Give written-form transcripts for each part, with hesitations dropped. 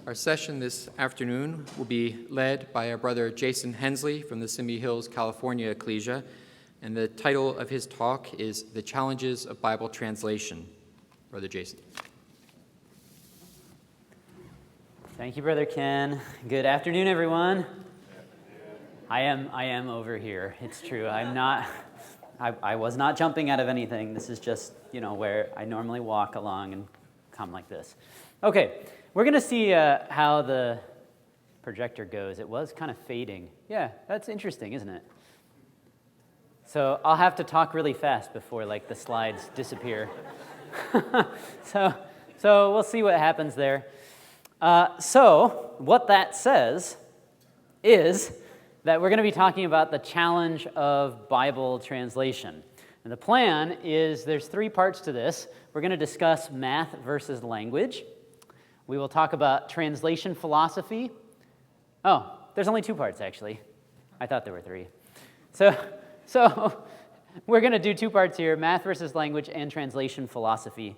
Our session this afternoon will be led by our brother Jason Hensley from the Simi Hills, California Ecclesia, and the title of his talk is The Challenges of Bible Translation. Brother Jason. Thank you, Brother Ken. Good afternoon, everyone. I am over here. It's true. I was not jumping out of anything. This is just, where I normally walk along and come like this. Okay, we're going to see how the projector goes. It was kind of fading. Yeah, that's interesting, isn't it? So I'll have to talk really fast before the slides disappear. So we'll see what happens there. So what that says is that we're going to be talking about the challenge of Bible translation. And the plan is there's three parts to this. We're going to discuss math versus language. We will talk about translation philosophy. Oh, there's only two parts, actually. I thought there were three. So we're going to do two parts here, math versus language and translation philosophy.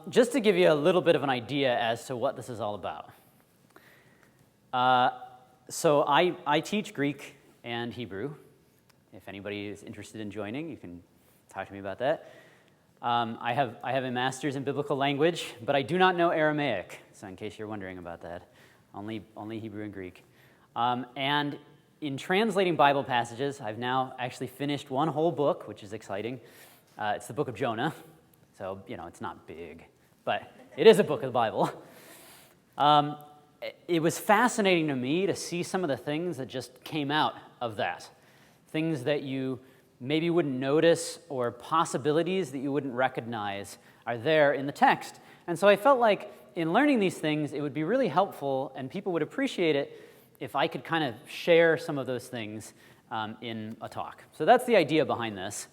Just to give you a little bit of an idea as to what this is all about. So I teach Greek and Hebrew. If anybody is interested in joining, you can talk to me about that. I have a master's in biblical language, but I do not know Aramaic, so in case you're wondering about that, only Hebrew and Greek. And in translating Bible passages, I've now actually finished one whole book, which is exciting. It's the book of Jonah, so it's not big, but it is a book of the Bible. It was fascinating to me to see some of the things that just came out of that. Things that you maybe wouldn't notice or possibilities that you wouldn't recognize are there in the text. And so I felt like in learning these things, it would be really helpful and people would appreciate it if I could kind of share some of those things in a talk. So that's the idea behind this.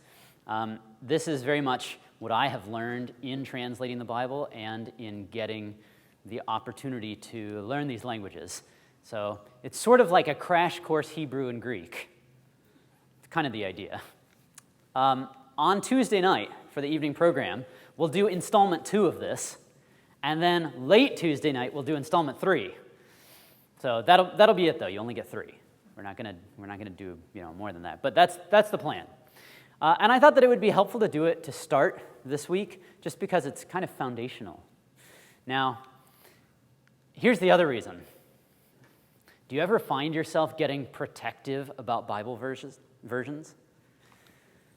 This is very much what I have learned in translating the Bible and in getting the opportunity to learn these languages. So it's sort of like a crash course Hebrew and Greek. It's kind of the idea. On Tuesday night for the evening program, we'll do installment 2 of this, and then late Tuesday night we'll do installment 3. So that'll be it though. You only get 3. We're not gonna do more than that. But that's the plan. And I thought that it would be helpful to do it to start this week, just because it's kind of foundational. Now, here's the other reason. Do you ever find yourself getting protective about Bible versions?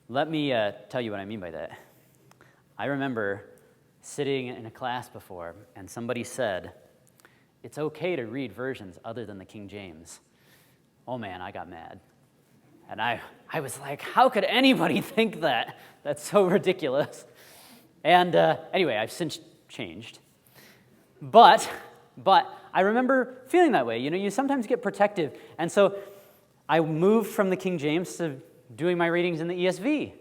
Let me tell you what I mean by that. I remember sitting in a class before, and somebody said, it's okay to read versions other than the King James. Oh man, I got mad. And I was like, how could anybody think that? That's so ridiculous. And anyway, I've since changed. But I remember feeling that way. You sometimes get protective. And so I moved from the King James to doing my readings in the ESV.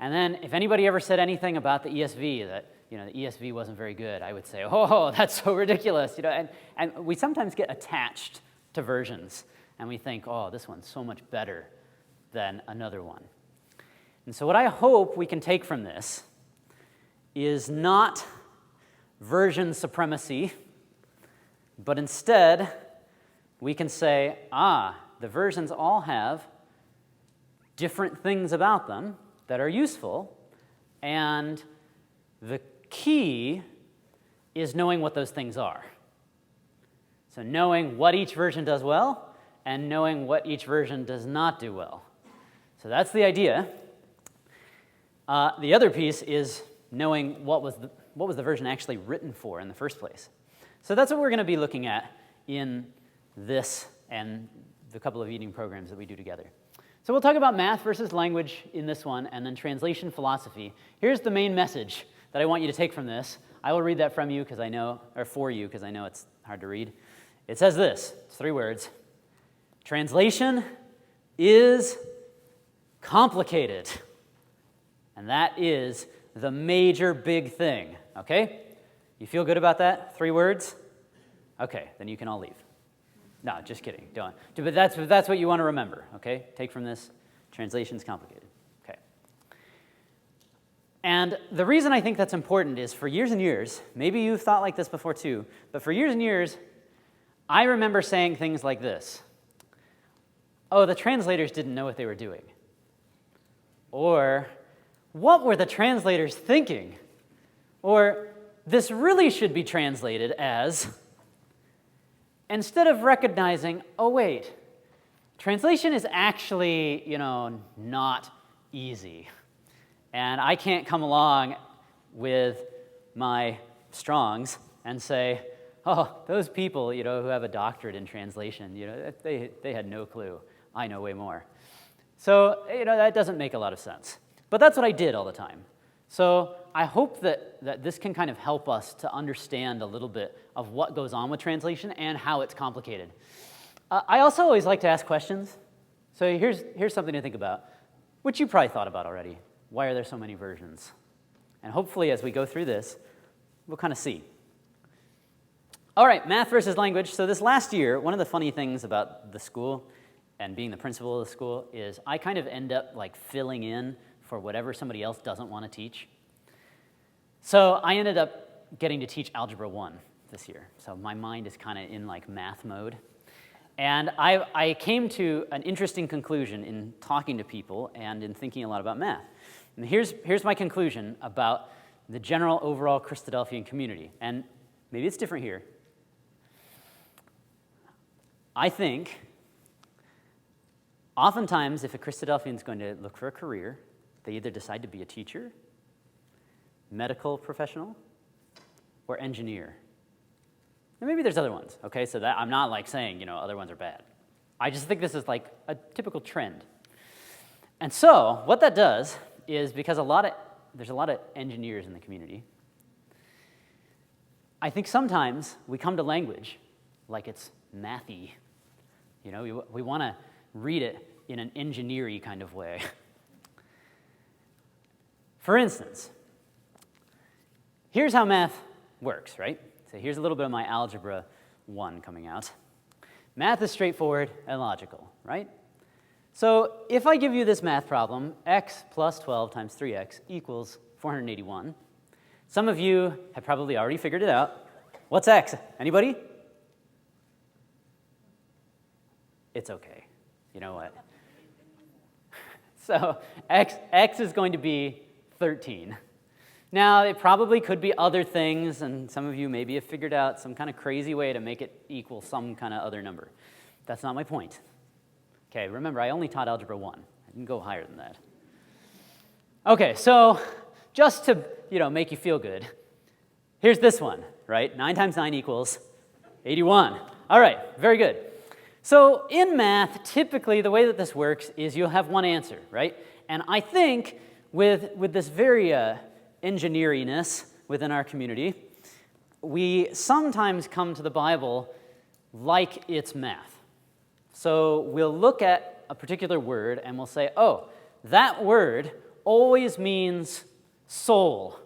And then if anybody ever said anything about the ESV, that the ESV wasn't very good, I would say, oh, that's so ridiculous. And we sometimes get attached to versions. And we think, oh, this one's so much better than another one. And so what I hope we can take from this is not version supremacy, but instead we can say, the versions all have different things about them that are useful, and the key is knowing what those things are. So knowing what each version does well and knowing what each version does not do well. So that's the idea. The other piece is knowing what was the version actually written for in the first place. So that's what we're going to be looking at in this and the couple of evening programs that we do together. So we'll talk about math versus language in this one, and then translation philosophy. Here's the main message that I want you to take from this. I will read that for you because I know it's hard to read. It says this, it's 3 words. Translation is complicated. And that is the major big thing, okay? You feel good about that? 3 words? Okay, then you can all leave. No, just kidding, don't. But that's what you want to remember, okay? Take from this, translation's complicated, okay? And the reason I think that's important is for years and years, maybe you've thought like this before too, but for years and years, I remember saying things like this. Oh, the translators didn't know what they were doing. Or, what were the translators thinking? Or, this really should be translated as, instead of recognizing, oh wait, translation is actually, not easy. And I can't come along with my Strongs and say, oh, those people, who have a doctorate in translation, they had no clue. I know way more. So, that doesn't make a lot of sense. But that's what I did all the time. So I hope that this can kind of help us to understand a little bit of what goes on with translation and how it's complicated. I also always like to ask questions. So here's something to think about, which you probably thought about already. Why are there so many versions? And hopefully as we go through this, we'll kind of see. All right, math versus language. So this last year, one of the funny things about the school and being the principal of the school is I kind of end up like filling in for whatever somebody else doesn't want to teach. So I ended up getting to teach Algebra 1 this year. So my mind is kind of in like math mode. And I came to an interesting conclusion in talking to people and in thinking a lot about math. And here's my conclusion about the general overall Christadelphian community. And maybe it's different here. I think oftentimes if a Christadelphian is going to look for a career, they either decide to be a teacher, medical professional, or engineer. And maybe there's other ones, okay? So that I'm not like saying, other ones are bad. I just think this is like a typical trend. And so what that does is because there's a lot of engineers in the community, I think sometimes we come to language like it's mathy. We want to read it in an engineer-y kind of way. For instance, here's how math works, right? So here's a little bit of my Algebra 1 coming out. Math is straightforward and logical, right? So if I give you this math problem, x plus 12 times 3x equals 481, some of you have probably already figured it out. What's x? Anybody? It's okay. You know what? So x is going to be 13. Now, it probably could be other things, and some of you maybe have figured out some kind of crazy way to make it equal some kind of other number. That's not my point. Okay, remember, I only taught Algebra 1. I didn't go higher than that. Okay, so just to, make you feel good, here's this one, right? 9 times 9 equals 81. All right, very good. So in math, typically the way that this works is you'll have one answer, right? And I think with this very engineeriness within our community, we sometimes come to the Bible like it's math. So we'll look at a particular word and we'll say, oh, that word always means soul.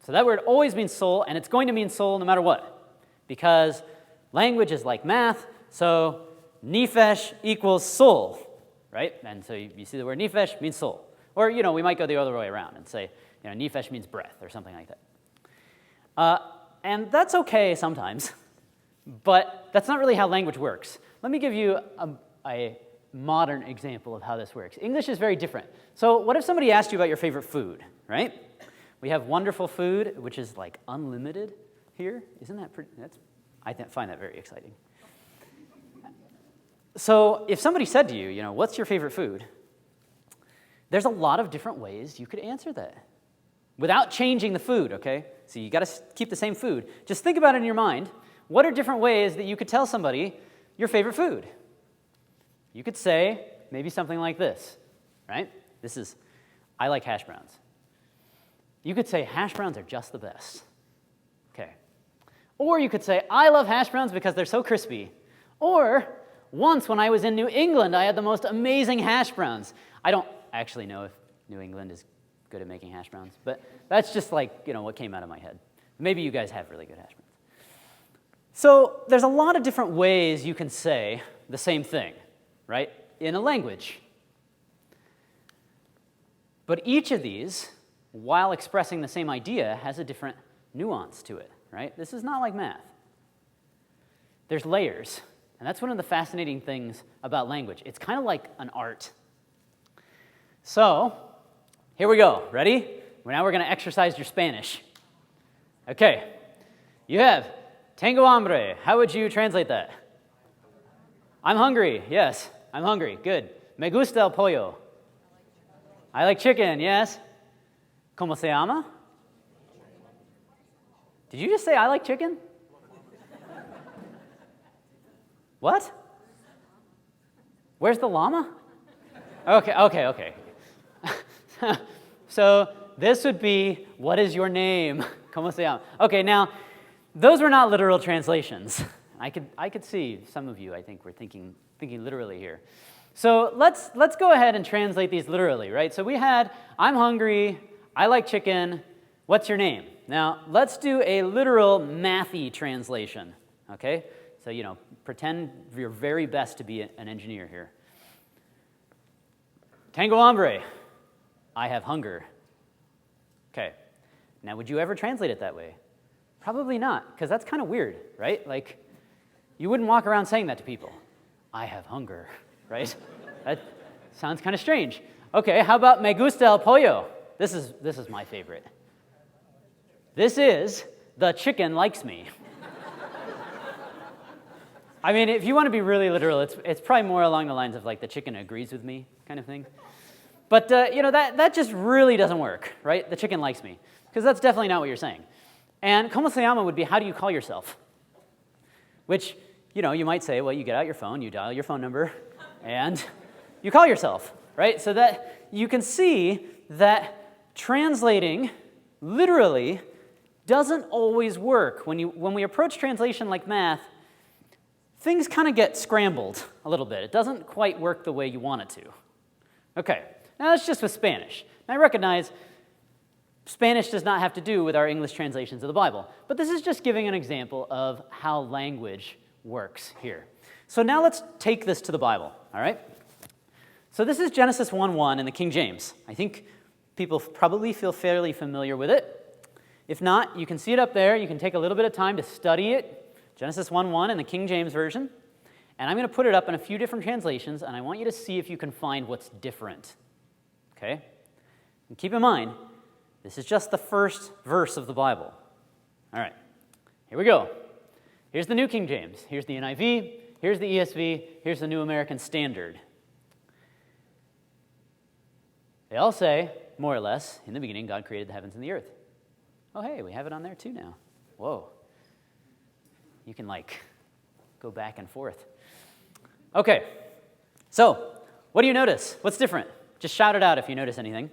So that word always means soul, and it's going to mean soul no matter what, because language is like math, so nephesh equals soul, right? And so you see the word nephesh means soul. Or, we might go the other way around and say, nephesh means breath or something like that. And that's okay sometimes, but that's not really how language works. Let me give you a modern example of how this works. English is very different. So what if somebody asked you about your favorite food, right? We have wonderful food, which is like unlimited here. Isn't that pretty? I find that very exciting. So if somebody said to you, what's your favorite food? There's a lot of different ways you could answer that without changing the food, okay? So you got to keep the same food. Just think about it in your mind. What are different ways that you could tell somebody your favorite food? You could say maybe something like this, right? I like hash browns. You could say hash browns are just the best. Okay. Or you could say, I love hash browns because they're so crispy. Or, once when I was in New England, I had the most amazing hash browns. I don't actually know if New England is good at making hash browns, but that's just like, what came out of my head. Maybe you guys have really good hash browns. So there's a lot of different ways you can say the same thing, right, in a language. But each of these, while expressing the same idea, has a different nuance to it, right? This is not like math. There's layers, and that's one of the fascinating things about language. It's kind of like an art. So, here we go. Ready? Now we're going to exercise your Spanish. Okay. You have tengo hambre. How would you translate that? I'm hungry. Yes, I'm hungry. Good. Me gusta el pollo. I like chicken. Yes. ¿Cómo se llama? Did you just say I like chicken? What? Where's the llama? Okay. So this would be, what is your name? ¿Cómo se llama? Okay, now, those were not literal translations. I could see some of you, I think, were thinking literally here. So let's go ahead and translate these literally, right? So we had, I'm hungry, I like chicken, what's your name? Now, let's do a literal mathy translation, okay? So, pretend your very best to be an engineer here. Tengo hambre. I have hunger. Okay. Now, would you ever translate it that way? Probably not, because that's kind of weird, right? Like, you wouldn't walk around saying that to people. I have hunger, right? That sounds kind of strange. Okay, how about me gusta el pollo? This is my favorite. This is the chicken likes me. I mean, if you want to be really literal, it's probably more along the lines of like the chicken agrees with me kind of thing. But, that just really doesn't work, right? The chicken likes me, because that's definitely not what you're saying. And ¿cómo se llama would be, how do you call yourself? Which, you might say, well, you get out your phone, you dial your phone number, and you call yourself, right? So that you can see that translating literally doesn't always work. When we approach translation like math, things kind of get scrambled a little bit. It doesn't quite work the way you want it to. Okay, now that's just with Spanish. And I recognize Spanish does not have to do with our English translations of the Bible, but this is just giving an example of how language works here. So now let's take this to the Bible, all right? So this is Genesis 1:1 in the King James. I think people probably feel fairly familiar with it. If not, you can see it up there. You can take a little bit of time to study it. Genesis 1:1 in the King James Version. And I'm going to put it up in a few different translations, and I want you to see if you can find what's different. Okay? And keep in mind, this is just the first verse of the Bible. All right, here we go. Here's the New King James. Here's the NIV. Here's the ESV. Here's the New American Standard. They all say, more or less, in the beginning, God created the heavens and the earth. Oh, hey, we have it on there too now. Whoa. You can, go back and forth. Okay, so what do you notice? What's different? Just shout it out if you notice anything.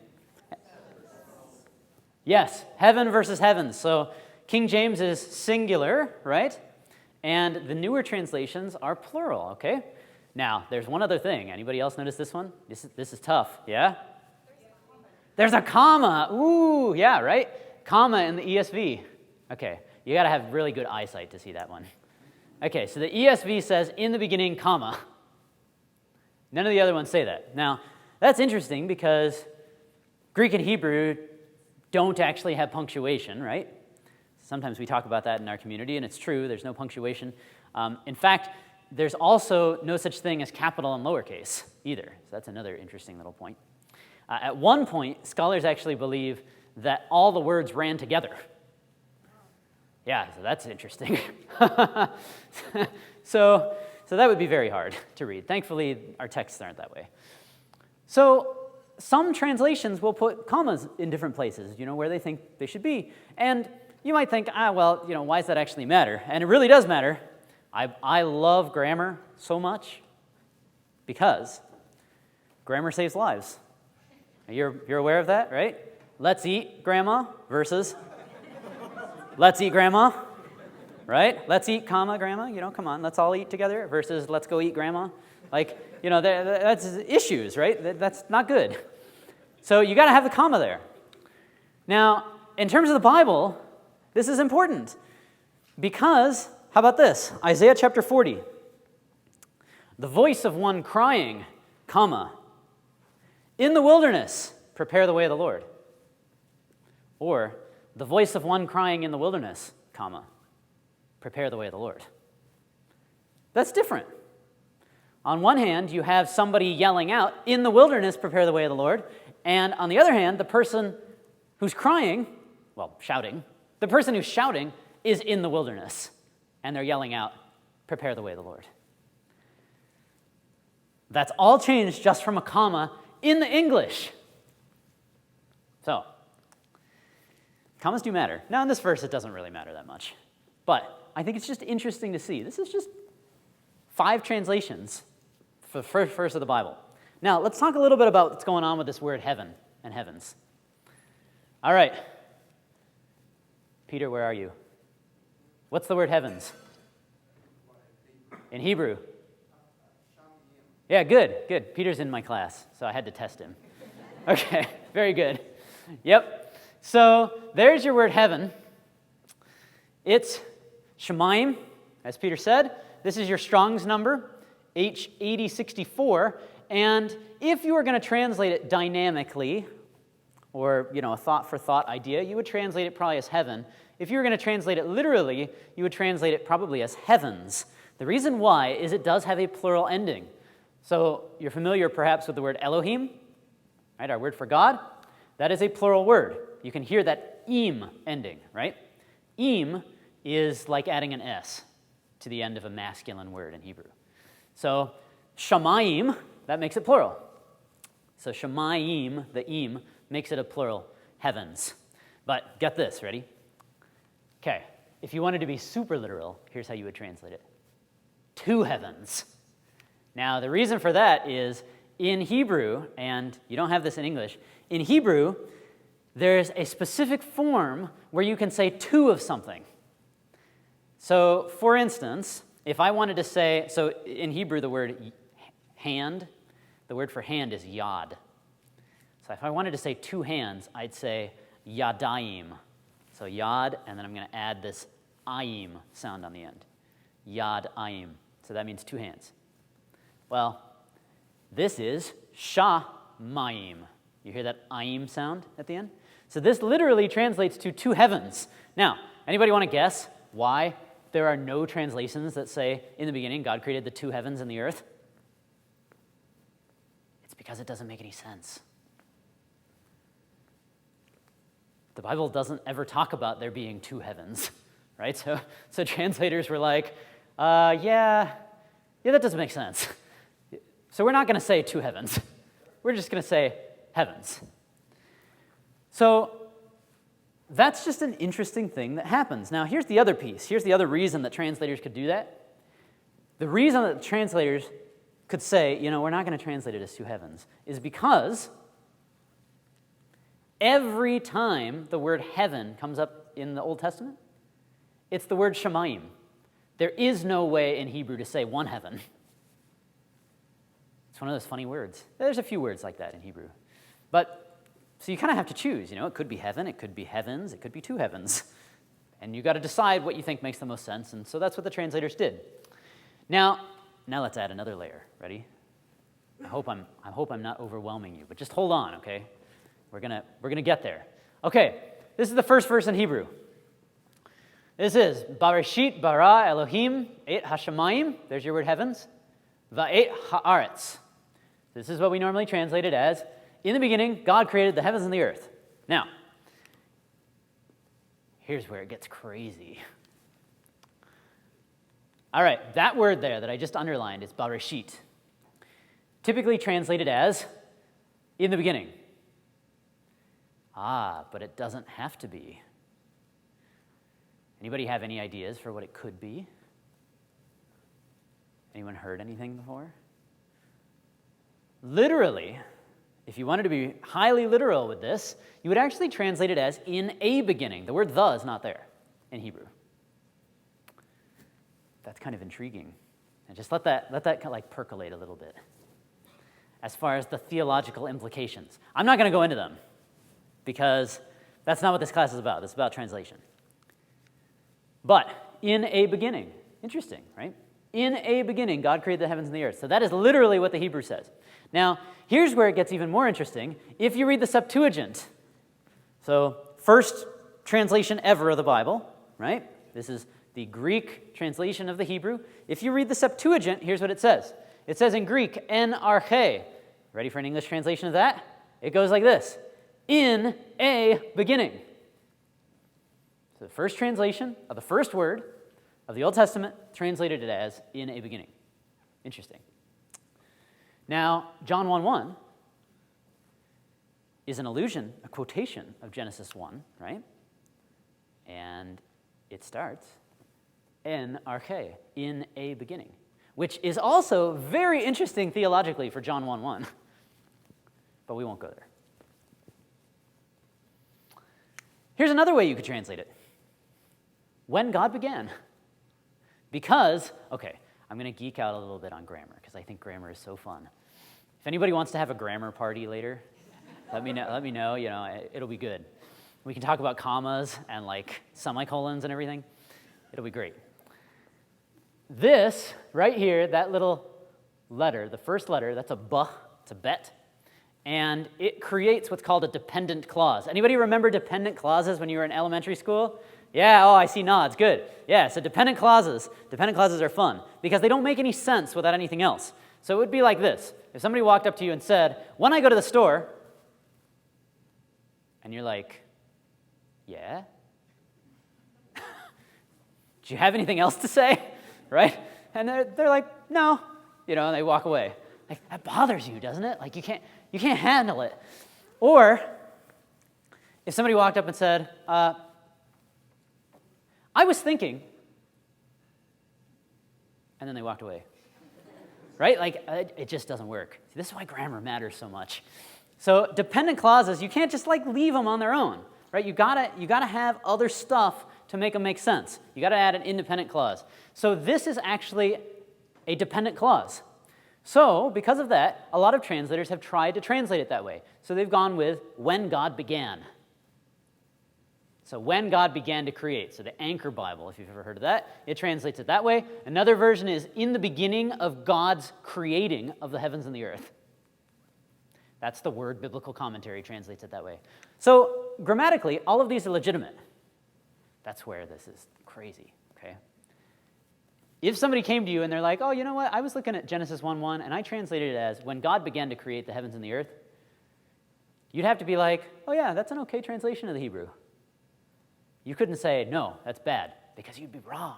Yes, heaven versus heavens. So King James is singular, right? And the newer translations are plural, okay? Now, there's one other thing. Anybody else notice this one? This is tough, yeah? There's a comma. Ooh, yeah, right? Comma in the ESV. Okay, you got to have really good eyesight to see that one. Okay, so the ESV says, in the beginning, comma. None of the other ones say that. Now, that's interesting because Greek and Hebrew don't actually have punctuation, right? Sometimes we talk about that in our community, and it's true, there's no punctuation. In fact, there's also no such thing as capital and lowercase either. So that's another interesting little point. At one point, scholars actually believe that all the words ran together. Yeah, so that's interesting. So that would be very hard to read. Thankfully, our texts aren't that way. So some translations will put commas in different places, where they think they should be. And you might think, why does that actually matter? And it really does matter. I love grammar so much because grammar saves lives. You're aware of that, right? Let's eat, Grandma, versus let's eat, Grandma, right? Let's eat, comma, Grandma, come on, let's all eat together, versus let's go eat, Grandma. That's issues, right? That's not good. So you got to have the comma there. Now, in terms of the Bible, this is important because, how about this? Isaiah chapter 40. The voice of one crying, comma, in the wilderness, prepare the way of the Lord. Or, the voice of one crying in the wilderness, comma, prepare the way of the Lord. That's different. On one hand, you have somebody yelling out, in the wilderness, prepare the way of the Lord. And on the other hand, the person who's crying, well, shouting, the person who's shouting is in the wilderness. And they're yelling out, prepare the way of the Lord. That's all changed just from a comma in the English. So, commas do matter. Now, in this verse, it doesn't really matter that much. But I think it's just interesting to see. This is just 5 translations for the first verse of the Bible. Now, let's talk a little bit about what's going on with this word heaven and heavens. All right. Peter, where are you? What's the word heavens? In Hebrew. Yeah, good. Peter's in my class, so I had to test him. Okay, very good. Yep. So there's your word heaven. It's Shemaim, as Peter said. This is your Strong's number, H8064. And if you were going to translate it dynamically, or a thought-for-thought idea, you would translate it probably as heaven. If you were going to translate it literally, you would translate it probably as heavens. The reason why is it does have a plural ending. So you're familiar perhaps with the word Elohim, right? Our word for God. That is a plural word. You can hear that im ending, right? Im is like adding an S to the end of a masculine word in Hebrew. So Shamayim, that makes it plural. So Shamayim, the im, makes it a plural, heavens. But get this, ready? Okay, if you wanted to be super literal, here's how you would translate it. 2 heavens. Now, the reason for that is in Hebrew, and you don't have this in English, in Hebrew, there's a specific form where you can say 2 of something. So, for instance, if I wanted to say, so in Hebrew, the word hand, the word for hand is yad. So if I wanted to say 2 hands, I'd say yadayim. So yad, and then I'm going to add this ayim sound on the end. Yadayim. So that means 2 hands. Well, this is shamayim. You hear that ayim sound at the end? So this literally translates to 2 heavens. Now, anybody want to guess why there are no translations that say, in the beginning, God created the 2 heavens and the earth? It's because it doesn't make any sense. The Bible doesn't ever talk about there being 2 heavens, right? So translators were like, yeah, that doesn't make sense. So we're not going to say 2 heavens. We're just going to say heavens. So that's just an interesting thing that happens. Now, here's the other piece. Here's the other reason that translators could do that. The reason that translators could say, we're not going to translate it as 2 heavens, is because every time the word heaven comes up in the Old Testament, it's the word shamayim. There is no way in Hebrew to say 1 heaven. It's one of those funny words. There's a few words like that in Hebrew. But, so you kind of have to choose. It could be heaven, it could be heavens, it could be 2 heavens. And you got to decide what you think makes the most sense, and so that's what the translators did. Now let's add another layer. Ready? I hope I'm not overwhelming you, but just hold on, okay? We're gonna get there. Okay, this is the first verse in Hebrew. This is Bareshit bara Elohim et hashamayim. There's your word heavens. Va'et haaretz. This is what we normally translate it as, in the beginning, God created the heavens and the earth. Now, here's where it gets crazy. All right, that word there that I just underlined is Bareshit. Typically translated as, in the beginning. But it doesn't have to be. Anybody have any ideas for what it could be? Anyone heard anything before? Literally, if you wanted to be highly literal with this, you would actually translate it as in a beginning. The word the is not there in Hebrew. That's kind of intriguing. And just let that kind of like percolate a little bit. As far as the theological implications. I'm not going to go into them because that's not what this class is about. It's about translation. But in a beginning. Interesting, right? In a beginning, God created the heavens and the earth. So that is literally what the Hebrew says. Now, here's where it gets even more interesting. If you read the Septuagint, so first translation ever of the Bible, right? This is the Greek translation of the Hebrew. If you read the Septuagint, here's what it says. It says in Greek, en arche. Ready for an English translation of that? It goes like this: in a beginning. So the first translation of the first word of the Old Testament translated it as in a beginning. Interesting. Now, John 1:1 is an allusion, a quotation of Genesis 1, right? And it starts, en arche, in a beginning, which is also very interesting theologically for John 1:1. But we won't go there. Here's another way you could translate it. When God began. Because, okay, I'm going to geek out a little bit on grammar because I think grammar is so fun. If anybody wants to have a grammar party later, let me know, it'll be good. We can talk about commas and like semicolons and everything. It'll be great. This right here, that little letter, the first letter, that's a b, it's a bet. And it creates what's called a dependent clause. Anybody remember dependent clauses when you were in elementary school? Yeah, oh, I see nods, good. Yeah, so dependent clauses are fun because they don't make any sense without anything else. So it would be like this. If somebody walked up to you and said, when I go to the store, and you're like, yeah? Do you have anything else to say? Right? And they're like, no, and they walk away. Like, that bothers you, doesn't it? Like, you can't handle it. Or if somebody walked up and said, I was thinking, and then they walked away. Right? Like, it just doesn't work. See, this is why grammar matters so much. So dependent clauses, you can't just like leave them on their own, right? You gotta have other stuff to make them make sense. You gotta add an independent clause. So this is actually a dependent clause. So because of that, a lot of translators have tried to translate it that way. So they've gone with when God began. So when God began to create. So the Anchor Bible, if you've ever heard of that, it translates it that way. Another version is in the beginning of God's creating of the heavens and the earth. That's the Word Biblical Commentary translates it that way. So grammatically, all of these are legitimate. That's where this is crazy, okay? If somebody came to you and they're like, oh, you know what? I was looking at Genesis 1:1 and I translated it as when God began to create the heavens and the earth, you'd have to be like, oh yeah, that's an okay translation of the Hebrew. You couldn't say, no, that's bad, because you'd be wrong.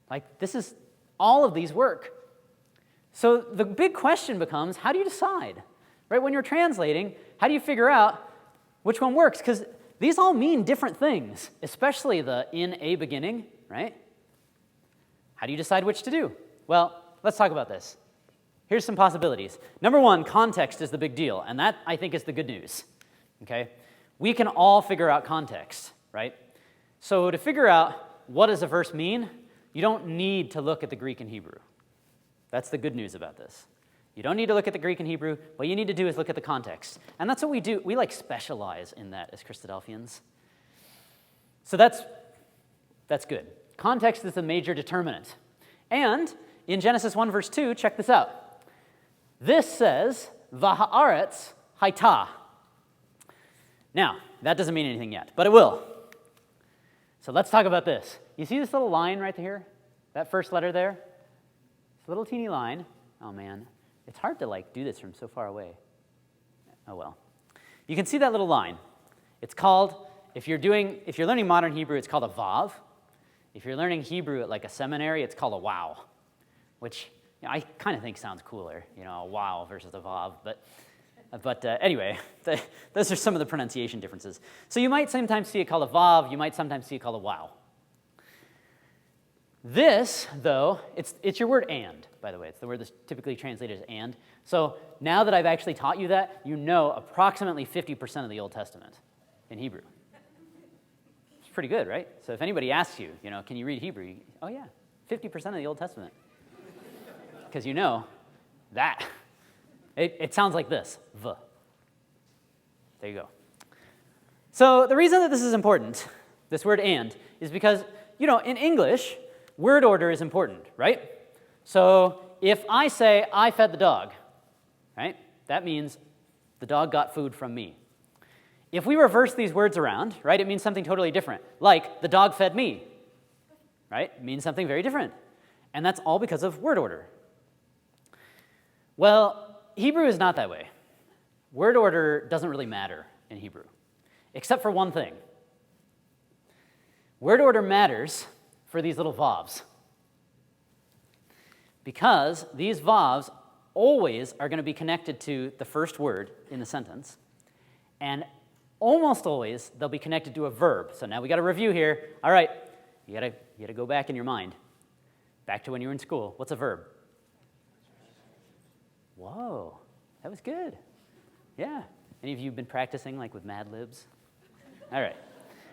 Like, all of these work. So the big question becomes, how do you decide? Right? When you're translating, how do you figure out which one works? Because these all mean different things, especially the in a beginning, right? How do you decide which to do? Well, let's talk about this. Here's some possibilities. Number one, context is the big deal, and that, I think, is the good news, okay? We can all figure out context, right? So to figure out what does a verse mean, you don't need to look at the Greek and Hebrew. That's the good news about this. You don't need to look at the Greek and Hebrew. What you need to do is look at the context. And that's what we do. We specialize in that as Christadelphians. So that's good. Context is the major determinant. And in Genesis 1 verse 2, check this out. This says, V'ha'aretz haita. Now, that doesn't mean anything yet, but it will. So let's talk about this. You see this little line right here? That first letter there? This little teeny line. Oh man, it's hard to do this from so far away. Oh well. You can see that little line. It's called, if you're learning modern Hebrew, it's called a vav. If you're learning Hebrew at a seminary, it's called a wow, which I kind of think sounds cooler, a wow versus a vav, but anyway, those are some of the pronunciation differences. So you might sometimes see it called a vav, you might sometimes see it called a wow. This, though, it's your word and, by the way. It's the word that's typically translated as and. So now that I've actually taught you that, you know approximately 50% of the Old Testament in Hebrew. It's pretty good, right? So if anybody asks you, can you read Hebrew? Oh yeah, 50% of the Old Testament. Because you know that. It sounds like this, v. There you go. So the reason that this is important, this word and, is because, in English, word order is important, right? So if I say, I fed the dog, right, that means the dog got food from me. If we reverse these words around, right, it means something totally different. Like, the dog fed me, right? It means something very different. And that's all because of word order. Well, Hebrew is not that way. Word order doesn't really matter in Hebrew, except for one thing. Word order matters for these little vavs, because these vavs always are going to be connected to the first word in the sentence, and almost always they'll be connected to a verb. So now we got to review here. All right, you got to go back in your mind, back to when you were in school. What's a verb? Whoa, that was good. Yeah. Any of you been practicing like with MACBS? All right.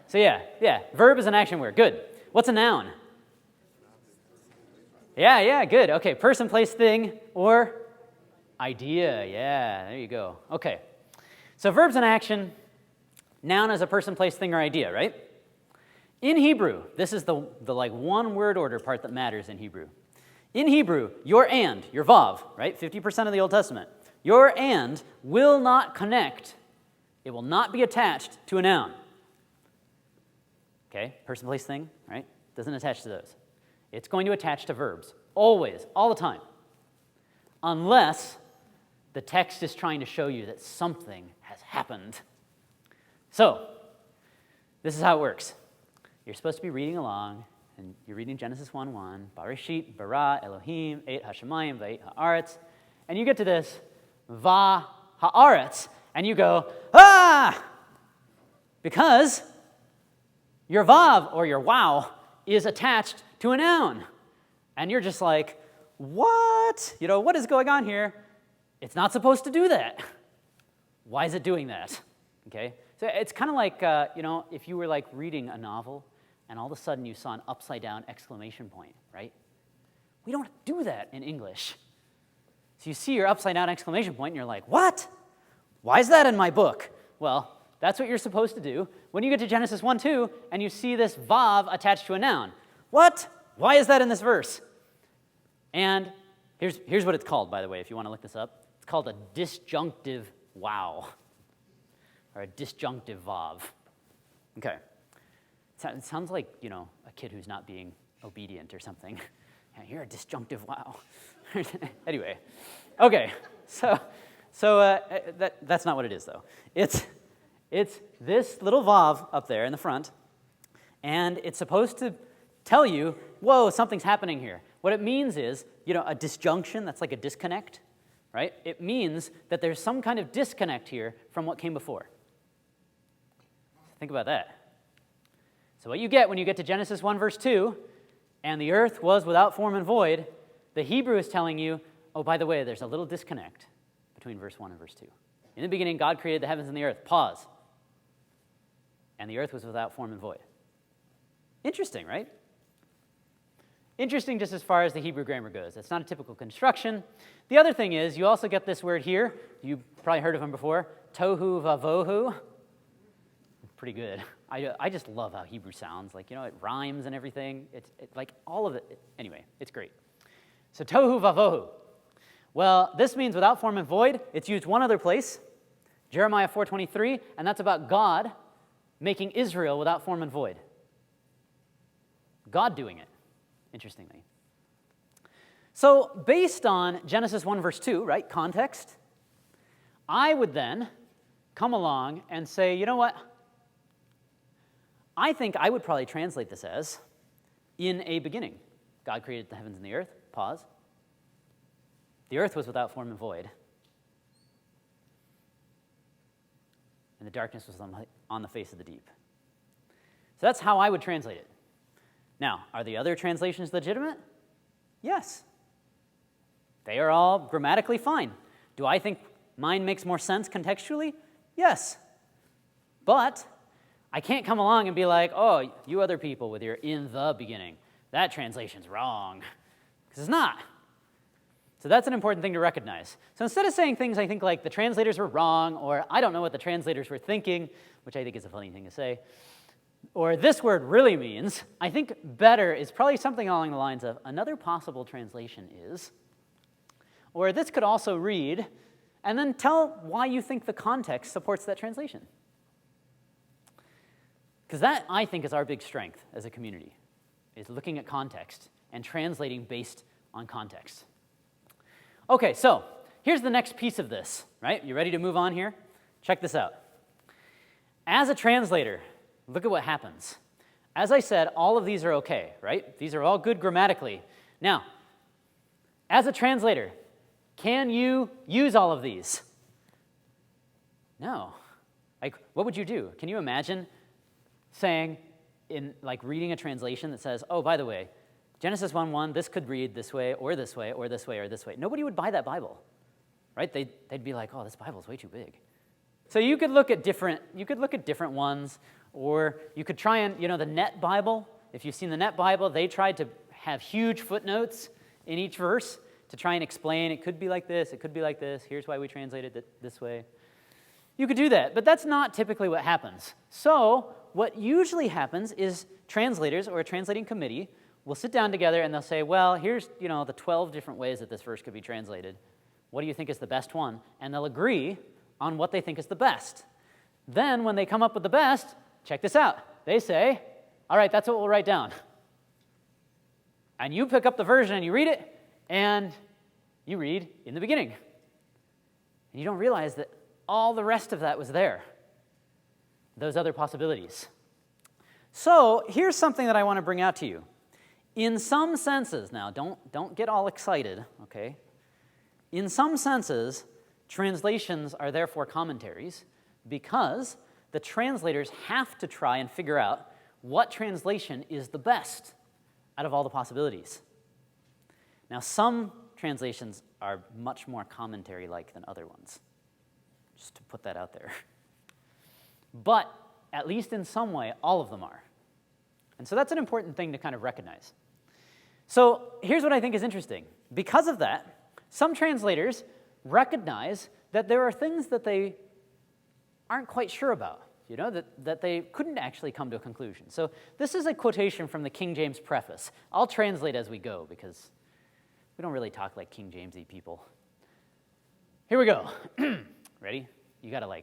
So yeah, verb is an action word. Good. What's a noun? Yeah, good. Okay, person, place, thing, or idea. Yeah, there you go. Okay. So verb's an action, noun is a person, place, thing, or idea, right? In Hebrew, this is the like one word order part that matters in Hebrew. In Hebrew, your vav, right? 50% of the Old Testament. Your and will not connect. It will not be attached to a noun. Okay, person, place, thing, right? Doesn't attach to those. It's going to attach to verbs, always, all the time, unless the text is trying to show you that something has happened. So, this is how it works. You're supposed to be reading along, and you're reading Genesis 1:1, Bareshit, bara, Elohim, et hashemayim, va'et ha'aretz, and you get to this, va ha'aretz, and you go, ah! Because your vav, or your wow, is attached to a noun. And you're just like, what? What is going on here? It's not supposed to do that. Why is it doing that? Okay? So it's kind of like, if you were like reading a novel and all of a sudden you saw an upside down exclamation point, right? We don't do that in English. So you see your upside down exclamation point and you're like, what? Why is that in my book? Well, that's what you're supposed to do when you get to Genesis 1:2 and you see this vav attached to a noun. What? Why is that in this verse? And here's what it's called, by the way, if you want to look this up. It's called a disjunctive wow, or a disjunctive vav. Okay. It sounds like, a kid who's not being obedient or something. Yeah, you're a disjunctive wow. Anyway, okay. So that's not what it is, though. It's this little vav up there in the front, and it's supposed to tell you, whoa, something's happening here. What it means is, a disjunction, that's like a disconnect, right? It means that there's some kind of disconnect here from what came before. Think about that. So what you get when you get to Genesis 1:2, and the earth was without form and void, the Hebrew is telling you, oh, by the way, there's a little disconnect between verse 1 and verse 2. In the beginning, God created the heavens and the earth. Pause. And the earth was without form and void. Interesting, right? Interesting just as far as the Hebrew grammar goes. It's not a typical construction. The other thing is, you also get this word here. You've probably heard of him before. Tohu vavohu. Pretty good. I just love how Hebrew sounds. Like, it rhymes and everything. It's like all of it. Anyway, it's great. So tohu vavohu. Well, this means without form and void. It's used one other place, Jeremiah 4:23, and that's about God making Israel without form and void. God doing it, interestingly. So based on Genesis 1:2, right, context, I would then come along and say, you know what? I think I would probably translate this as, in a beginning, God created the heavens and the earth, pause. The earth was without form and void, and the darkness was on the face of the deep. So that's how I would translate it. Now, are the other translations legitimate? Yes. They are all grammatically fine. Do I think mine makes more sense contextually? Yes. But I can't come along and be like, oh, you other people with your in the beginning, that translation's wrong. Because it's not. So that's an important thing to recognize. So instead of saying things I think like the translators were wrong, or I don't know what the translators were thinking, which I think is a funny thing to say, or this word really means, I think better is probably something along the lines of, another possible translation is, or this could also read, and then tell why you think the context supports that translation. Because that, I think, is our big strength as a community, is looking at context and translating based on context. Okay, so here's the next piece of this, right? You ready to move on here? Check this out. As a translator, look at what happens. As I said, all of these are okay, right? These are all good grammatically. Now, as a translator, can you use all of these? No. Like, what would you do? Can you imagine saying, reading a translation that says, oh, by the way, Genesis 1:1, this could read this way, or this way, or this way, or this way. Nobody would buy that Bible, right? They'd be like, oh, this Bible's way too big. So you could look at different ones, or you could try and, the Net Bible. If you've seen the Net Bible, they tried to have huge footnotes in each verse to try and explain, it could be like this, it could be like this, here's why we translated it this way. You could do that, but that's not typically what happens. So what usually happens is translators or a translating committee will sit down together and they'll say, well, here's the 12 different ways that this verse could be translated. What do you think is the best one? And they'll agree on what they think is the best. Then when they come up with the best, check this out. They say, all right, that's what we'll write down. And you pick up the version and you read it, and you read in the beginning. And you don't realize that all the rest of that was there, those other possibilities. So here's something that I want to bring out to you. In some senses, now don't get all excited, okay? In some senses, translations are therefore commentaries because the translators have to try and figure out what translation is the best out of all the possibilities. Now, some translations are much more commentary-like than other ones, just to put that out there. But at least in some way, all of them are. And so that's an important thing to kind of recognize. So here's what I think is interesting. Because of that, some translators recognize that there are things that they aren't quite sure about, that they couldn't actually come to a conclusion. So this is a quotation from the King James preface. I'll translate as we go because we don't really talk like King Jamesy people. Here we go. Ready? You gotta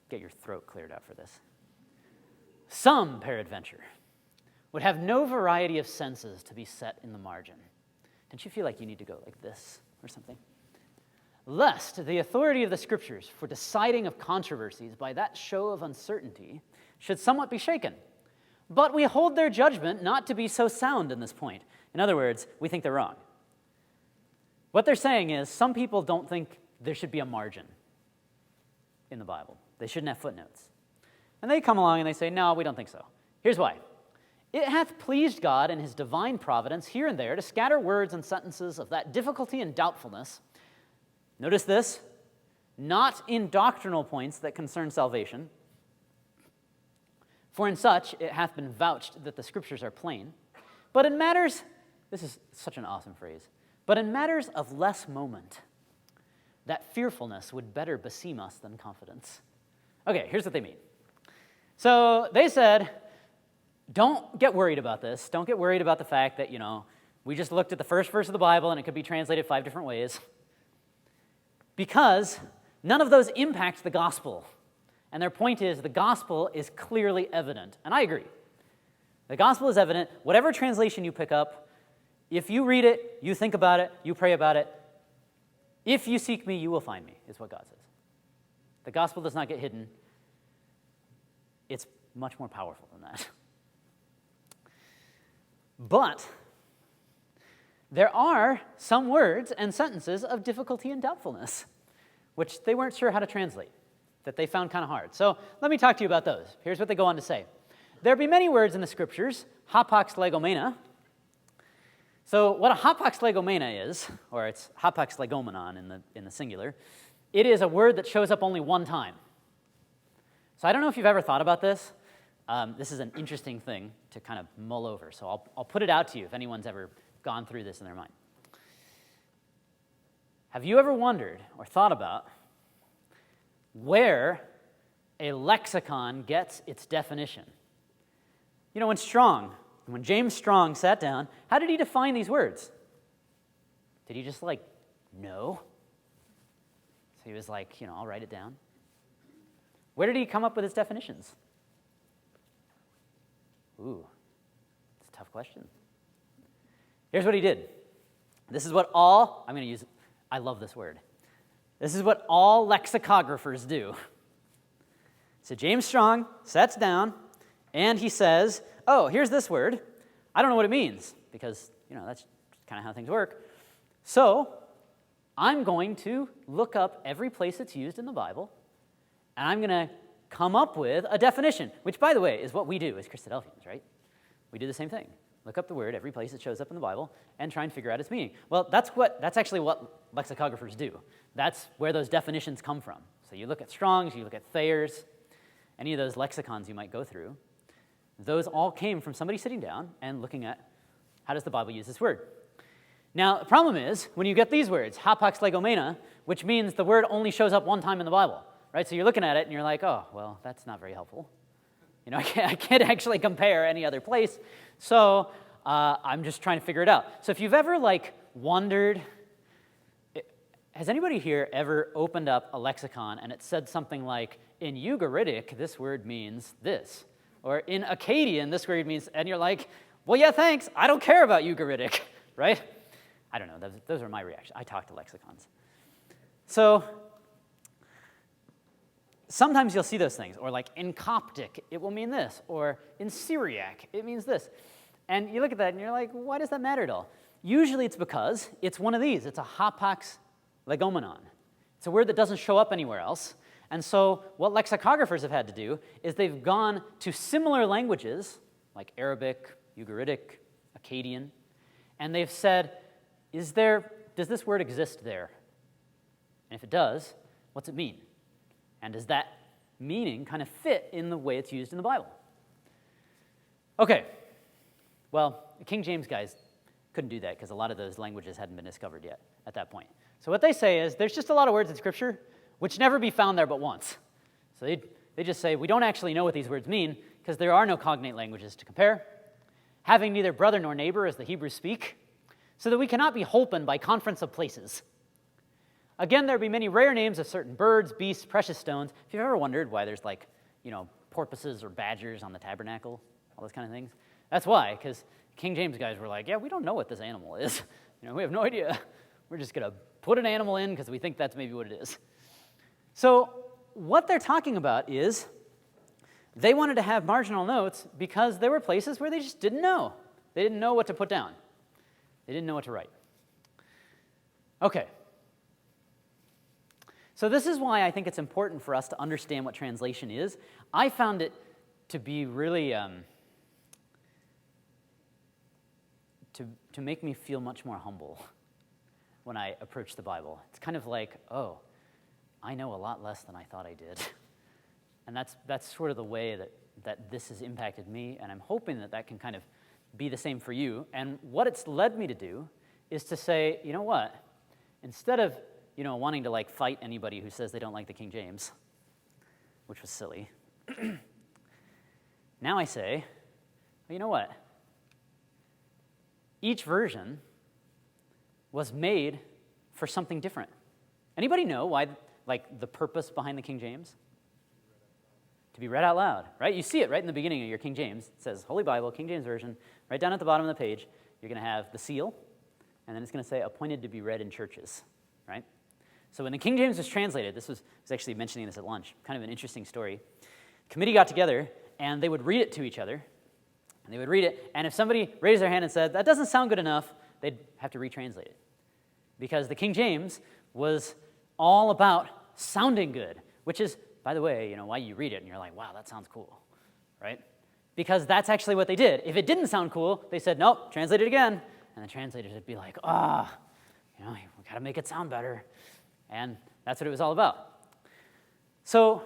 get your throat cleared out for this. Some, peradventure, would have no variety of senses to be set in the margin. Don't you feel like you need to go like this or something? Lest the authority of the Scriptures for deciding of controversies by that show of uncertainty should somewhat be shaken. But we hold their judgment not to be so sound in this point. In other words, we think they're wrong. What they're saying is some people don't think there should be a margin in the Bible. They shouldn't have footnotes. And they come along and they say, no, we don't think so. Here's why. It hath pleased God in his divine providence here and there to scatter words and sentences of that difficulty and doubtfulness. Notice this, not in doctrinal points that concern salvation, for in such it hath been vouched that the Scriptures are plain, but in matters, this is such an awesome phrase, but in matters of less moment, that fearfulness would better beseem us than confidence. Okay, here's what they mean. So they said, don't get worried about this. Don't get worried about the fact that, we just looked at the first verse of the Bible and it could be translated 5 different ways. Because none of those impact the gospel. And their point is the gospel is clearly evident. And I agree. The gospel is evident. Whatever translation you pick up, if you read it, you think about it, you pray about it, if you seek me, you will find me, is what God says. The gospel does not get hidden. It's much more powerful than that. But there are some words and sentences of difficulty and doubtfulness, which they weren't sure how to translate, that they found kind of hard. So let me talk to you about those. Here's what they go on to say. There be many words in the Scriptures, hapax legomena. So what a hapax legomena is, or it's hapax legomenon in the singular, it is a word that shows up only one time. So I don't know if you've ever thought about this. This is an interesting thing to kind of mull over. So I'll put it out to you if anyone's ever gone through this in their mind. Have you ever wondered or thought about where a lexicon gets its definition? You know, when James Strong sat down, how did he define these words? Did he just know? So he was like, I'll write it down. Where did he come up with his definitions? Ooh, it's a tough question. Here's what he did. This is what I love this word. This is what all lexicographers do. So James Strong sits down, and he says, oh, here's this word. I don't know what it means, because, that's kind of how things work. So I'm going to look up every place it's used in the Bible, and I'm going to come up with a definition, which, by the way, is what we do as Christadelphians, right? We do the same thing. Look up the word every place it shows up in the Bible and try and figure out its meaning. Well, that's actually what lexicographers do. That's where those definitions come from. So you look at Strong's, you look at Thayer's, any of those lexicons you might go through. Those all came from somebody sitting down and looking at how does the Bible use this word. Now, the problem is when you get these words, hapax legomena, which means the word only shows up one time in the Bible, right? So you're looking at it and you're like, oh, well, that's not very helpful. I can't actually compare any other place, so I'm just trying to figure it out. So if you've ever wondered, has anybody here ever opened up a lexicon and it said something like, in Ugaritic, this word means this, or in Akkadian, this word means, and you're like, well, yeah, thanks, I don't care about Ugaritic, right? I don't know, those are my reactions. I talk to lexicons. So sometimes you'll see those things, or in Coptic, it will mean this, or in Syriac, it means this. And you look at that and you're like, why does that matter at all? Usually it's because it's one of these. It's a hapax legomenon. It's a word that doesn't show up anywhere else. And so what lexicographers have had to do is they've gone to similar languages, like Arabic, Ugaritic, Akkadian, and they've said, does this word exist there? And if it does, what's it mean? And does that meaning kind of fit in the way it's used in the Bible? Okay, well, the King James guys couldn't do that because a lot of those languages hadn't been discovered yet at that point. So what they say is there's just a lot of words in Scripture which never be found there but once. So they just say, we don't actually know what these words mean because there are no cognate languages to compare, having neither brother nor neighbor as the Hebrews speak, so that we cannot be holpen by conference of places. Again, there be many rare names of certain birds, beasts, precious stones. If you've ever wondered why there's porpoises or badgers on the tabernacle, all those kind of things, that's why, because King James guys were like, yeah, we don't know what this animal is. We have no idea. We're just going to put an animal in because we think that's maybe what it is. So what they're talking about is they wanted to have marginal notes because there were places where they just didn't know. They didn't know what to put down. They didn't know what to write. Okay. So this is why I think it's important for us to understand what translation is. I found it to be really, to make me feel much more humble when I approach the Bible. It's kind of like, oh, I know a lot less than I thought I did. And that's sort of the way that this has impacted me, and I'm hoping that can kind of be the same for you. And what it's led me to do is to say, you know what? Instead of wanting to fight anybody who says they don't like the King James, which was silly, now I say, well, you know what? Each version was made for something different. Anybody know why, the purpose behind the King James? To be read out loud, right? You see it right in the beginning of your King James. It says Holy Bible, King James Version. Right down at the bottom of the page, you're going to have the seal, and then it's going to say appointed to be read in churches, right? So when the King James was translated, I was actually mentioning this at lunch, kind of an interesting story. The committee got together, and they would read it to each other, and they would read it, and if somebody raised their hand and said, that doesn't sound good enough, they'd have to retranslate it. Because the King James was all about sounding good, which is, by the way, why you read it and you're like, wow, that sounds cool, right? Because that's actually what they did. If it didn't sound cool, they said, nope, translate it again. And the translators would be like, we got to make it sound better. And that's what it was all about. So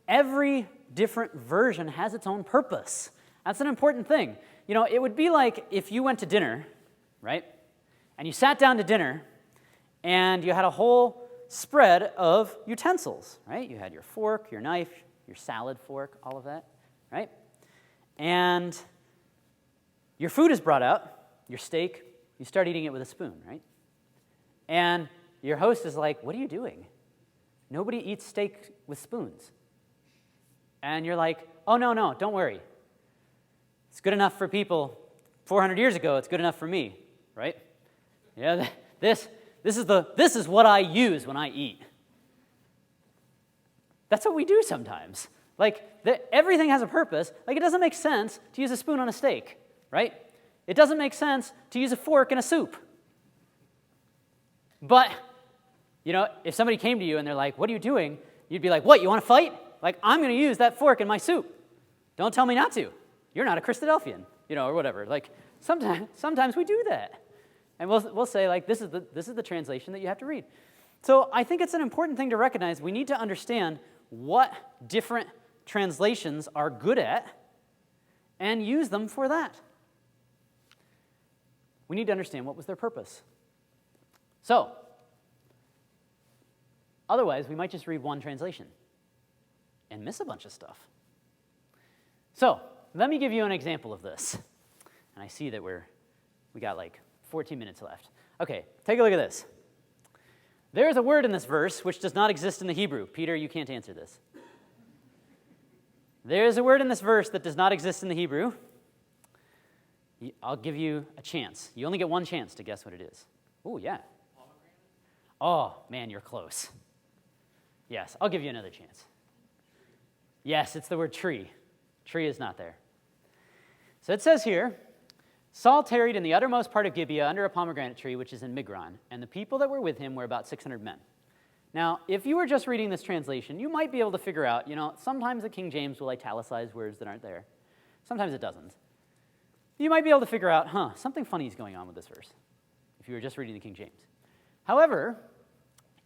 every different version has its own purpose. That's an important thing. It would be like if you went to dinner, right? And you sat down to dinner, and you had a whole spread of utensils, right? You had your fork, your knife, your salad fork, all of that, right? And your food is brought out, your steak, you start eating it with a spoon, right? And your host is like, what are you doing? Nobody eats steak with spoons. And you're like, oh, no, don't worry. It's good enough for people 400 years ago, it's good enough for me, right? Yeah, this is what I use when I eat. That's what we do sometimes. Like, everything has a purpose. Like, it doesn't make sense to use a spoon on a steak, right? It doesn't make sense to use a fork in a soup. But, if somebody came to you and they're like, what are you doing? You'd be like, what, you want to fight? Like, I'm going to use that fork in my soup. Don't tell me not to. You're not a Christadelphian, or whatever. Like, sometimes we do that. And we'll say, like, this is the translation that you have to read. So I think it's an important thing to recognize. We need to understand what different translations are good at and use them for that. We need to understand what was their purpose. So, otherwise, we might just read one translation and miss a bunch of stuff. So, let me give you an example of this. And I see that we got like 14 minutes left. Okay, take a look at this. There is a word in this verse which does not exist in the Hebrew. Peter, you can't answer this. There is a word in this verse that does not exist in the Hebrew. I'll give you a chance. You only get one chance to guess what it is. Oh, yeah. Oh, man, you're close. Yes, I'll give you another chance. Yes, it's the word tree. Tree is not there. So it says here, Saul tarried in the uttermost part of Gibeah under a pomegranate tree, which is in Migron, and the people that were with him were about 600 men. Now, if you were just reading this translation, you might be able to figure out, sometimes the King James will italicize words that aren't there. Sometimes it doesn't. You might be able to figure out, something funny is going on with this verse, if you were just reading the King James. However,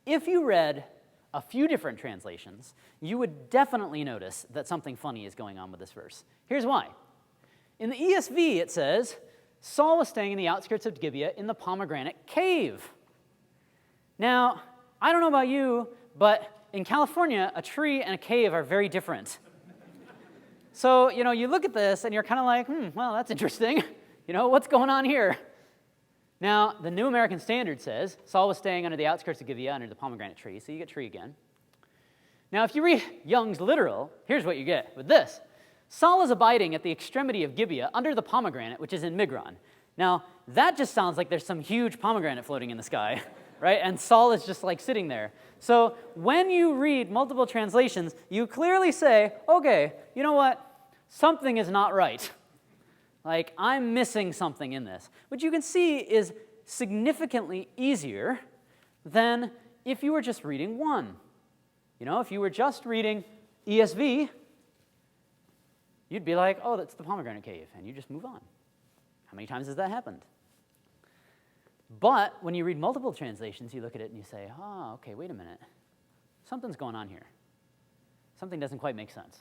if you read a few different translations, you would definitely notice that something funny is going on with this verse. Here's why. In the ESV, it says, Saul was staying in the outskirts of Gibeah in the pomegranate cave. Now, I don't know about you, but in California, a tree and a cave are very different. So, you look at this and you're kind of like, well, that's interesting. What's going on here? Now, the New American Standard says Saul was staying under the outskirts of Gibeah under the pomegranate tree, so you get tree again. Now, if you read Young's literal, here's what you get with this. Saul is abiding at the extremity of Gibeah under the pomegranate, which is in Migron. Now, that just sounds like there's some huge pomegranate floating in the sky, right? And Saul is just like sitting there. So when you read multiple translations, you clearly say, okay, you know what? Something is not right. Like, I'm missing something in this, which you can see is significantly easier than if you were just reading one. If you were just reading ESV, you'd be like, oh, that's the pomegranate cave, and you just move on. How many times has that happened? But when you read multiple translations, you look at it and you say, oh, okay, wait a minute. Something's going on here. Something doesn't quite make sense.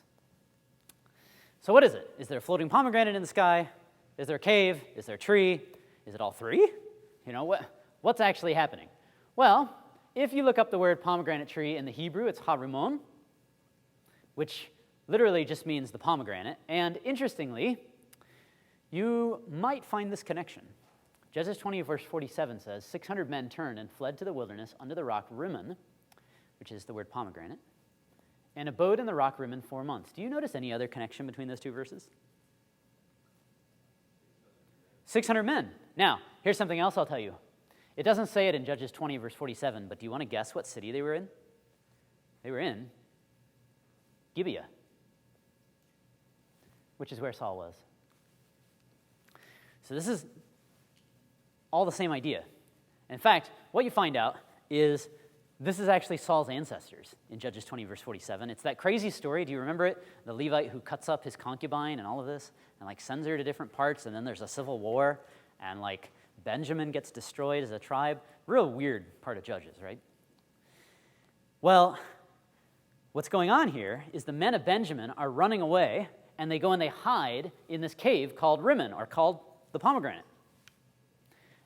So what is it? Is there a floating pomegranate in the sky? Is there a cave? Is there a tree? Is it all three? What's actually happening? Well, if you look up the word pomegranate tree in the Hebrew, it's harimon, which literally just means the pomegranate. And interestingly, you might find this connection. Judges 20, verse 47 says, 600 men turned and fled to the wilderness under the rock Rimmon, which is the word pomegranate, and abode in the rock Rimmon 4 months. Do you notice any other connection between those two verses? 600 men. Now, here's something else I'll tell you. It doesn't say it in Judges 20, verse 47, but do you want to guess what city they were in? They were in Gibeah, which is where Saul was. So this is all the same idea. In fact, what you find out is this is actually Saul's ancestors in Judges 20, verse 47. It's that crazy story. Do you remember it? The Levite who cuts up his concubine and all of this and sends her to different parts, and then there's a civil war, and Benjamin gets destroyed as a tribe. Real weird part of Judges, right? Well, what's going on here is the men of Benjamin are running away, and they go and they hide in this cave called Rimmon, or called the pomegranate.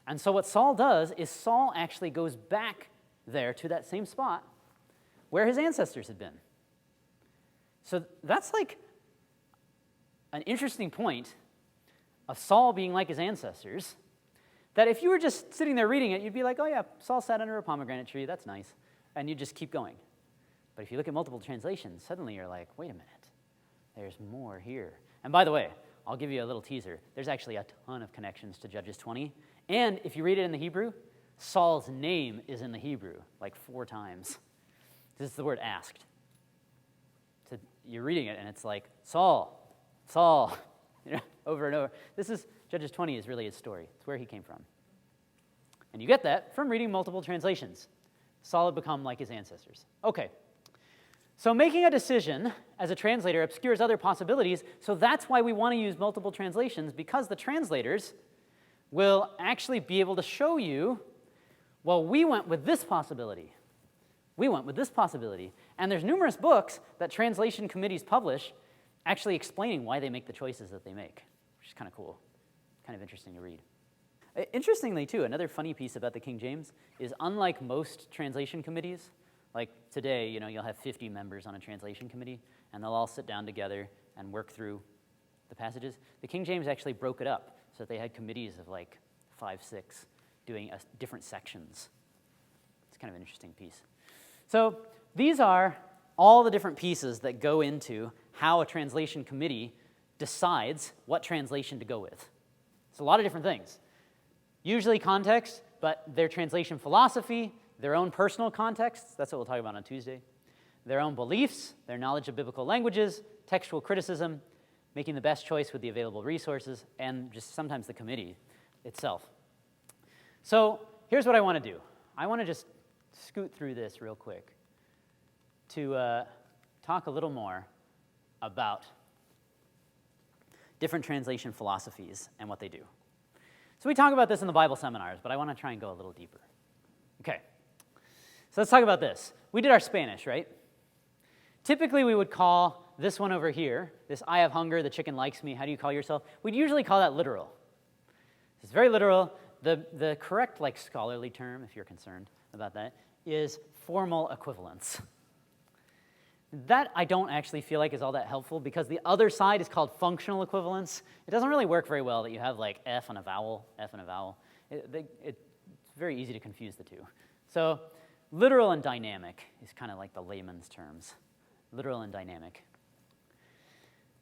And so what Saul does is Saul actually goes back there to that same spot where his ancestors had been. So that's an interesting point of Saul being like his ancestors, that if you were just sitting there reading it, you'd be like, oh yeah, Saul sat under a pomegranate tree, that's nice, and you'd just keep going. But if you look at multiple translations, suddenly you're like, wait a minute, there's more here. And by the way, I'll give you a little teaser. There's actually a ton of connections to Judges 20. And if you read it in the Hebrew, Saul's name is in the Hebrew, like 4 times. This is the word asked. So you're reading it, and it's like, Saul, Saul, over and over. Judges 20 is really his story. It's where he came from. And you get that from reading multiple translations. Saul had become like his ancestors. Okay. So making a decision as a translator obscures other possibilities, so that's why we want to use multiple translations, because the translators will actually be able to show you, well, we went with this possibility. We went with this possibility. And there's numerous books that translation committees publish actually explaining why they make the choices that they make, which is kind of cool, kind of interesting to read. Interestingly, too, another funny piece about the King James is unlike most translation committees, like today, you'll have 50 members on a translation committee, and they'll all sit down together and work through the passages. The King James actually broke it up so that they had committees of like 5, 6 doing different sections. It's kind of an interesting piece. So these are all the different pieces that go into how a translation committee decides what translation to go with. It's a lot of different things. Usually context, but their translation philosophy, their own personal contexts, that's what we'll talk about on Tuesday, their own beliefs, their knowledge of biblical languages, textual criticism, making the best choice with the available resources, and just sometimes the committee itself. So here's what I want to do. I want to just scoot through this real quick to talk a little more about different translation philosophies and what they do. So we talk about this in the Bible seminars, but I want to try and go a little deeper. Okay, so let's talk about this. We did our Spanish, right? Typically, we would call this one over here, this I have hunger, the chicken likes me, how do you call yourself? We'd usually call that literal. It's very literal. The correct scholarly term, if you're concerned about that, is formal equivalence. That I don't actually feel like is all that helpful because the other side is called functional equivalence. It doesn't really work very well that you have F and a vowel, F and a vowel. It's very easy to confuse the two. So literal and dynamic is kind of like the layman's terms. Literal and dynamic.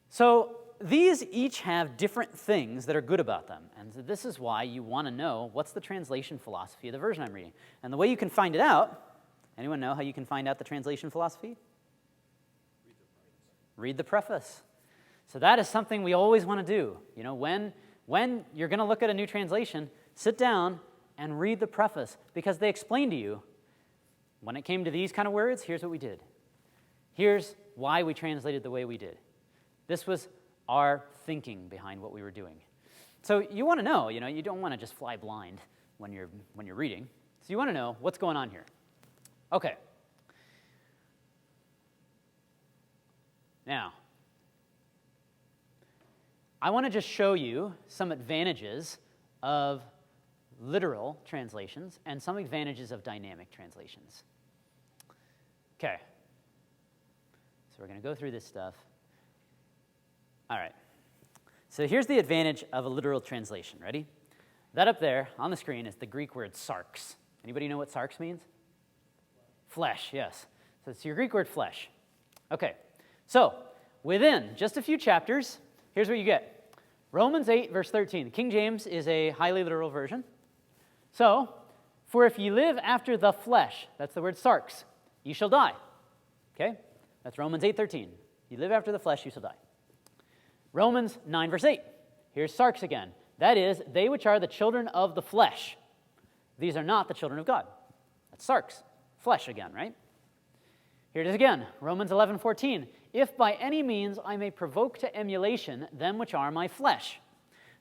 So these each have different things that are good about them. And so this is why you want to know what's the translation philosophy of the version I'm reading. And the way you can find it out, anyone know how you can find out the translation philosophy? Read the preface. So that is something we always want to do. When you're going to look at a new translation, sit down and read the preface because they explain to you, when it came to these kind of words, here's what we did. Here's why we translated the way we did. This was our thinking behind what we were doing. So you want to know, you don't want to just fly blind when you're reading. So you want to know what's going on here. Okay. Now, I want to just show you some advantages of literal translations and some advantages of dynamic translations. Okay. So we're going to go through this stuff. All right. So here's the advantage of a literal translation. Ready? That up there on the screen is the Greek word sarx. Anybody know what sarx means? Flesh, yes. So it's your Greek word flesh. Okay. So within just a few chapters, here's what you get. Romans 8, verse 13. The King James is a highly literal version. So, for if ye live after the flesh, that's the word sarx, ye shall die. Okay? That's Romans 8:13. You live after the flesh, you shall die. Romans 9, verse 8. Here's sarx again. That is, they which are the children of the flesh. These are not the children of God. That's sarx. Flesh again, right? Here it is again. Romans 11:14. If by any means I may provoke to emulation them which are my flesh.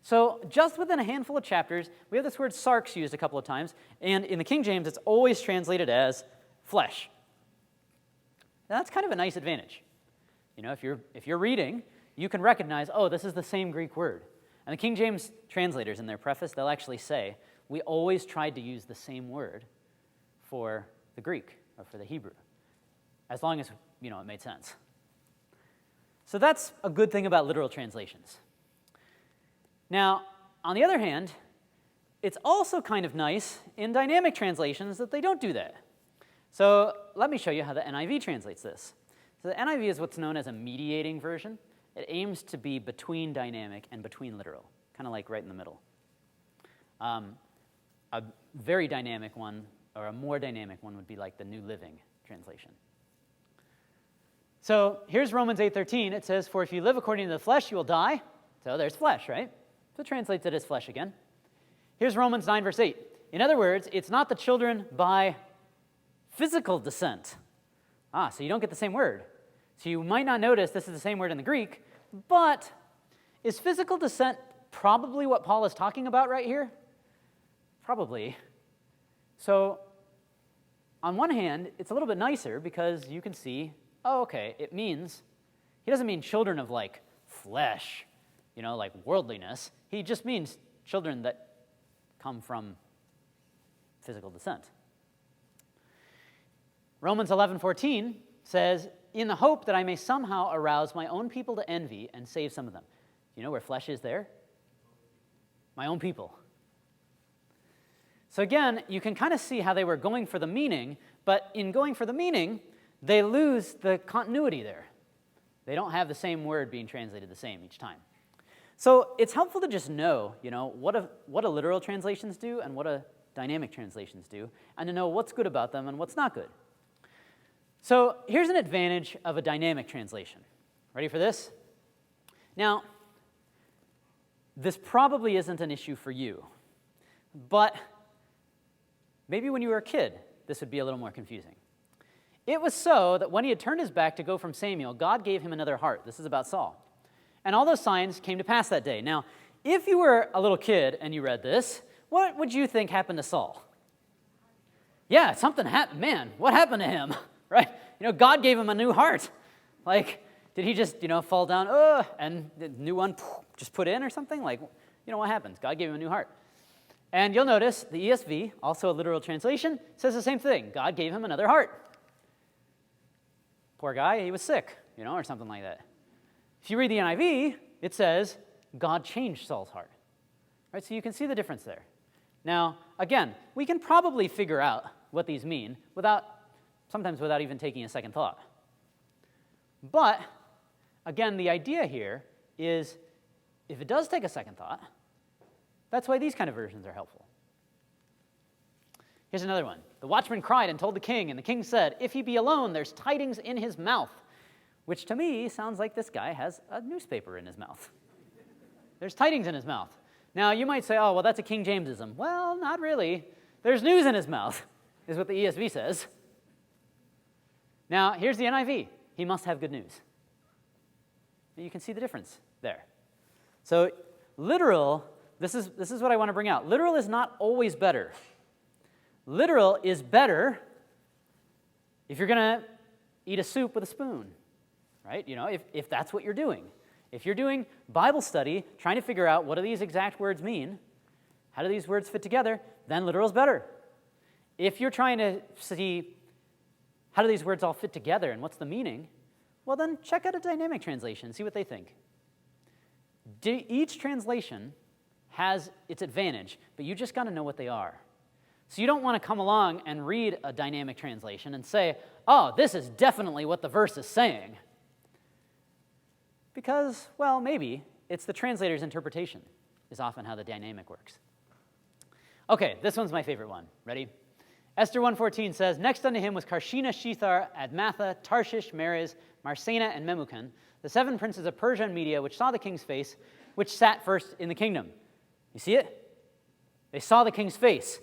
So just within a handful of chapters, we have this word sarx used a couple of times, and in the King James, it's always translated as flesh. Now, that's kind of a nice advantage. If you're reading, you can recognize, oh, this is the same Greek word. And the King James translators in their preface, they'll actually say, we always tried to use the same word for the Greek or for the Hebrew, as long as, it made sense. So that's a good thing about literal translations. Now, on the other hand, it's also kind of nice in dynamic translations that they don't do that. So let me show you how the NIV translates this. So the NIV is what's known as a mediating version. It aims to be between dynamic and between literal, kind of like right in the middle. A very dynamic one, or a more dynamic one, would be like the New Living Translation. So here's Romans 8:13. It says, "For if you live according to the flesh, you will die." So there's flesh, right? So it translates it as flesh again. Here's Romans 9, verse 8. In other words, it's not the children by physical descent. So you don't get the same word. So you might not notice this is the same word in the Greek, but is physical descent probably what Paul is talking about right here? Probably. So on one hand, it's a little bit nicer because you can see, okay, it means, he doesn't mean children of like flesh, like worldliness. He just means children that come from physical descent. Romans 11:14 says, "In the hope that I may somehow arouse my own people to envy and save some of them." You know where flesh is there? My own people. So again, you can kind of see how they were going for the meaning, but in going for the meaning, they lose the continuity there. They don't have the same word being translated the same each time. So it's helpful to just know, what a literal translations do and what a dynamic translations do, and to know what's good about them and what's not good. So here's an advantage of a dynamic translation. Ready for this? Now, this probably isn't an issue for you, but maybe when you were a kid, this would be a little more confusing. It was so that when he had turned his back to go from Samuel, God gave him another heart. This is about Saul. And all those signs came to pass that day. Now, if you were a little kid and you read this, what would you think happened to Saul? Yeah, something happened. Man, what happened to him? Right? God gave him a new heart. Like, did he just, fall down, and the new one just put in or something? Like, what happens? God gave him a new heart. And you'll notice the ESV, also a literal translation, says the same thing. God gave him another heart. Poor guy, he was sick, or something like that. If you read the NIV, it says God changed Saul's heart. Right? So you can see the difference there. Now, again, we can probably figure out what these mean sometimes without even taking a second thought. But, again, the idea here is if it does take a second thought, that's why these kind of versions are helpful. Here's another one. The watchman cried and told the king, and the king said, "If he be alone, there's tidings in his mouth," which to me sounds like this guy has a newspaper in his mouth. There's tidings in his mouth. Now, you might say, well, that's a King Jamesism. Well, not really. There's news in his mouth, is what the ESV says. Now, here's the NIV. He must have good news. You can see the difference there. So, literal, this is what I want to bring out. Literal is not always better. Literal is better if you're going to eat a soup with a spoon, right? If that's what you're doing. If you're doing Bible study, trying to figure out what do these exact words mean, how do these words fit together, then literal is better. If you're trying to see how do these words all fit together and what's the meaning, well then check out a dynamic translation, see what they think. Each translation has its advantage, but you just got to know what they are. So you don't want to come along and read a dynamic translation and say, this is definitely what the verse is saying. Because, well, maybe it's the translator's interpretation is often how the dynamic works. Okay, this one's my favorite one. Ready? Esther 1:14 says, "Next unto him was Karshena, Shethar, Admatha, Tarshish, Meres, Marsena, and Memucan, the 7 princes of Persia and Media, which saw the king's face, which sat first in the kingdom." You see it? They saw the king's face.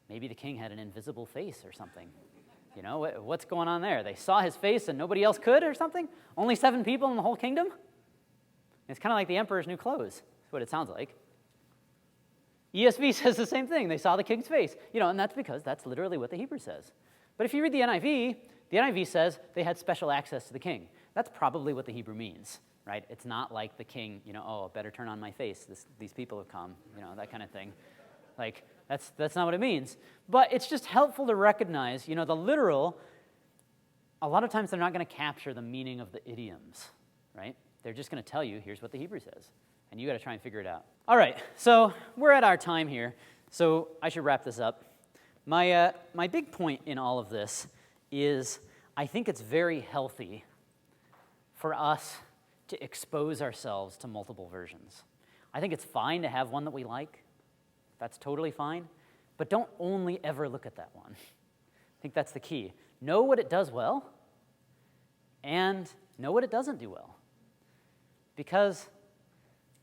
Maybe the king had an invisible face or something. What's going on there? They saw his face and nobody else could or something? Only 7 people in the whole kingdom? It's kind of like the emperor's new clothes. That's what it sounds like. ESV says the same thing. They saw the king's face. And that's because that's literally what the Hebrew says. But if you read the NIV says they had special access to the king. That's probably what the Hebrew means, right? It's not like the king, better turn on my face. These people have come, that kind of thing. Like, that's not what it means. But it's just helpful to recognize, the literal, a lot of times they're not going to capture the meaning of the idioms, right? They're just going to tell you, here's what the Hebrew says. And you got to try and figure it out. All right, so we're at our time here. So I should wrap this up. My big point in all of this is I think it's very healthy for us to expose ourselves to multiple versions. I think it's fine to have one that we like. That's totally fine. But don't only ever look at that one. I think that's the key. Know what it does well, and know what it doesn't do well. Because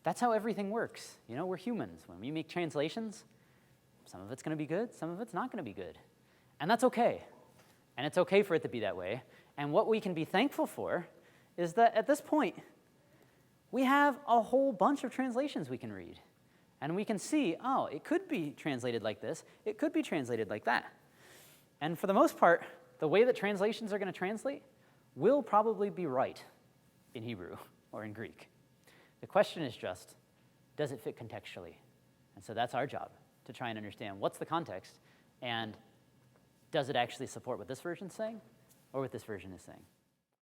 that's how everything works. You know, we're humans. When we make translations, some of it's going to be good, some of it's not going to be good. And that's okay. And it's okay for it to be that way. And what we can be thankful for is that at this point, we have a whole bunch of translations we can read. And we can see, oh, it could be translated like this, it could be translated like that. And for the most part, the way that translations are going to translate will probably be right in Hebrew or in Greek. The question is just, does it fit contextually? And so that's our job, to try and understand what's the context, and does it actually support what this version's saying or what this version is saying?